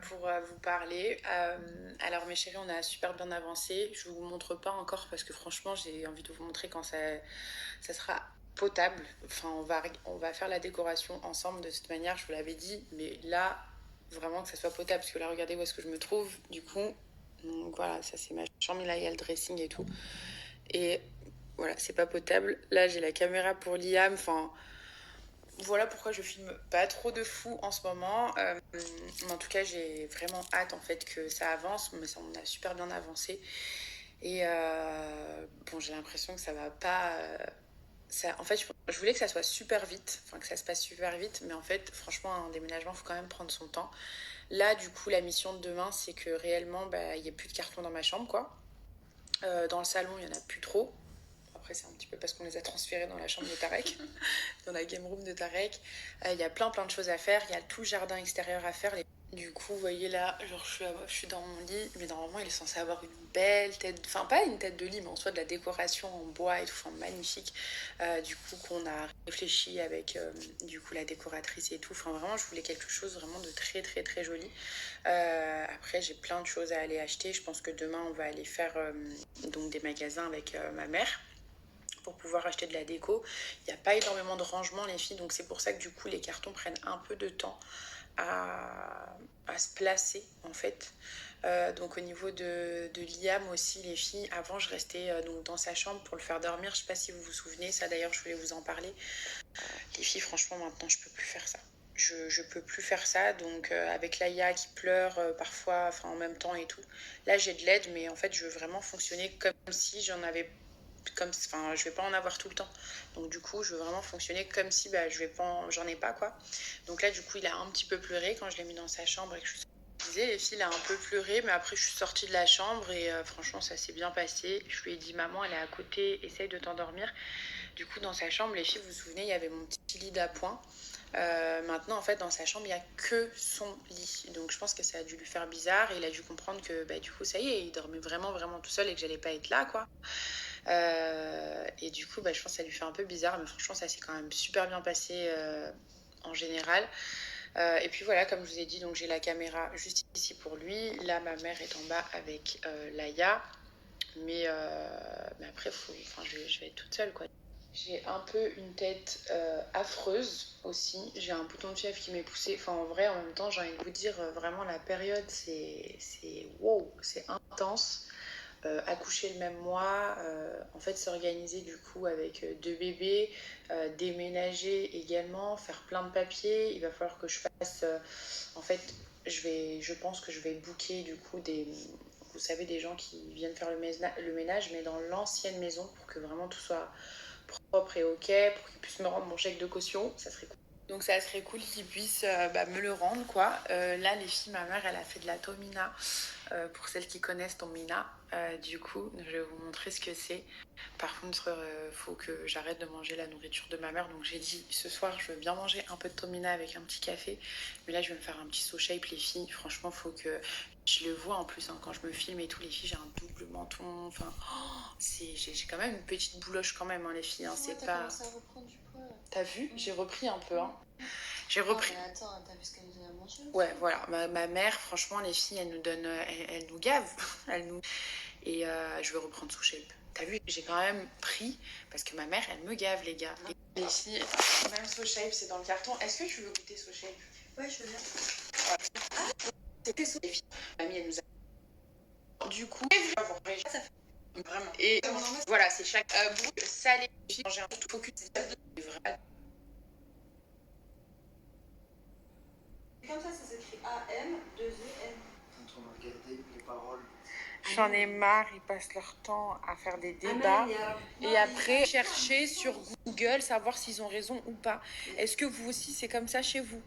pour vous parler. Alors, mes chéris, on a super bien avancé. Je vous montre pas encore parce que franchement, j'ai envie de vous montrer quand ça sera potable. Enfin, on va faire la décoration ensemble de cette manière, je vous l'avais dit. Mais là, vraiment que ça soit potable parce que là, regardez où est-ce que je me trouve. Du coup, donc voilà, ça c'est ma chambre. Là, il y a le dressing et tout. Et voilà, c'est pas potable. Là, j'ai la caméra pour Liam. Enfin, voilà pourquoi je filme pas trop de fou en ce moment. Mais en tout cas, j'ai vraiment hâte en fait que ça avance. Mais ça, on a super bien avancé. Et bon, j'ai l'impression que ça va pas. En fait, je voulais que ça soit super vite, enfin que ça se passe super vite, mais en fait, franchement, un déménagement, il faut quand même prendre son temps. Là, du coup, la mission de demain, c'est que réellement, bah, il n'y ait plus de cartons dans ma chambre, quoi. Dans le salon, il n'y en a plus trop. Après, c'est un petit peu parce qu'on les a transférés dans la chambre de Tarek, dans la game room de Tarek. Il y a plein de choses à faire. Il y a tout le jardin extérieur à faire. Du coup, vous voyez là, genre je suis dans mon lit, mais normalement il est censé avoir une belle tête, enfin pas une tête de lit, mais en soit de la décoration en bois et tout, enfin magnifique. Du coup, qu'on a réfléchi avec du coup la décoratrice et tout. Enfin vraiment, je voulais quelque chose vraiment de très joli. Après, j'ai plein de choses à aller acheter. Je pense que demain on va aller faire donc des magasins avec ma mère pour pouvoir acheter de la déco. Il n'y a pas énormément de rangement les filles, donc c'est pour ça que du coup les cartons prennent un peu de temps à se placer en fait. Donc au niveau de Liam aussi les filles, avant je restais donc dans sa chambre pour le faire dormir, je sais pas si vous vous souvenez, ça d'ailleurs je voulais vous en parler. Les filles franchement maintenant je peux plus faire ça. Je peux plus faire ça, donc avec Laïa qui pleure parfois, enfin en même temps et tout. Là j'ai de l'aide, mais en fait je veux vraiment fonctionner comme si j'en avais enfin je vais pas en avoir tout le temps, donc du coup je veux vraiment fonctionner comme si bah je vais pas j'en ai pas quoi. Donc là du coup il a un petit peu pleuré quand je l'ai mis dans sa chambre et que je suis sortie. Les filles il a un peu pleuré, mais après je suis sortie de la chambre et franchement ça s'est bien passé. Je lui ai dit maman elle est à côté, essaye de t'endormir. Du coup dans sa chambre les filles, vous vous souvenez, il y avait mon petit lit d'appoint. Maintenant en fait dans sa chambre il n'y a que son lit, donc je pense que ça a dû lui faire bizarre et il a dû comprendre que bah, du coup ça y est il dormait vraiment tout seul et que j'allais pas être là quoi. Et du coup, bah, je pense que ça lui fait un peu bizarre, mais franchement, ça s'est quand même super bien passé en général. Et puis voilà, comme je vous ai dit, donc j'ai la caméra juste ici pour lui. Là, ma mère est en bas avec Laïa. Mais après, enfin, je vais être toute seule, quoi. J'ai un peu une tête affreuse aussi. J'ai un bouton de fièvre qui m'est poussé. Enfin, en vrai, en même temps, j'ai envie de vous dire, vraiment, la période, wow, c'est intense. Accoucher le même mois, en fait s'organiser du coup avec deux bébés, déménager également, faire plein de papiers. Il va falloir que je fasse, en fait, je pense que je vais booker du coup vous savez, des gens qui viennent faire le ménage, mais dans l'ancienne maison pour que vraiment tout soit propre et ok, pour qu'ils puissent me rendre mon chèque de caution, ça serait cool. Donc ça serait cool qu'ils puissent me le rendre quoi. Là les filles, ma mère elle a fait de la tomina. Pour celles qui connaissent Tomina, du coup je vais vous montrer ce que c'est. Par contre faut que j'arrête de manger la nourriture de ma mère, donc j'ai dit ce soir je veux bien manger un peu de Tomina avec un petit café, mais là je vais me faire un petit saut shape les filles. Franchement faut que je le vois en plus hein, quand je me filme et tout, les filles j'ai un double menton, enfin j'ai quand même une petite bouloche quand même hein, les filles hein, ouais, c'est t'as pas... commencé à reprendre du poids. T'as vu, j'ai repris un peu hein. J'ai Non, repris. mais attends, t'as vu ce qu'elle nous a mangé aussi. Ouais, voilà. Ma mère, franchement, les filles, elle nous donne. Elle nous gave. Elle nous... Et je vais reprendre sous shape. T'as vu, j'ai quand même pris. Parce que ma mère, elle me gave, les gars. Les filles, même sous shape, c'est dans le carton. Est-ce que tu veux goûter sous shape? Ouais, je veux bien. C'était sous les filles. Mamie, elle nous a. Du coup, vraiment. Et voilà, c'est chaque bout salé. J'ai un tout focus. Comme ça s'écrit A-M-2-E-N. En train de regarder les paroles. J'en ai marre, ils passent leur temps à faire des débats et après chercher sur Google, savoir s'ils ont raison ou pas. Est-ce que vous aussi c'est comme ça chez vous?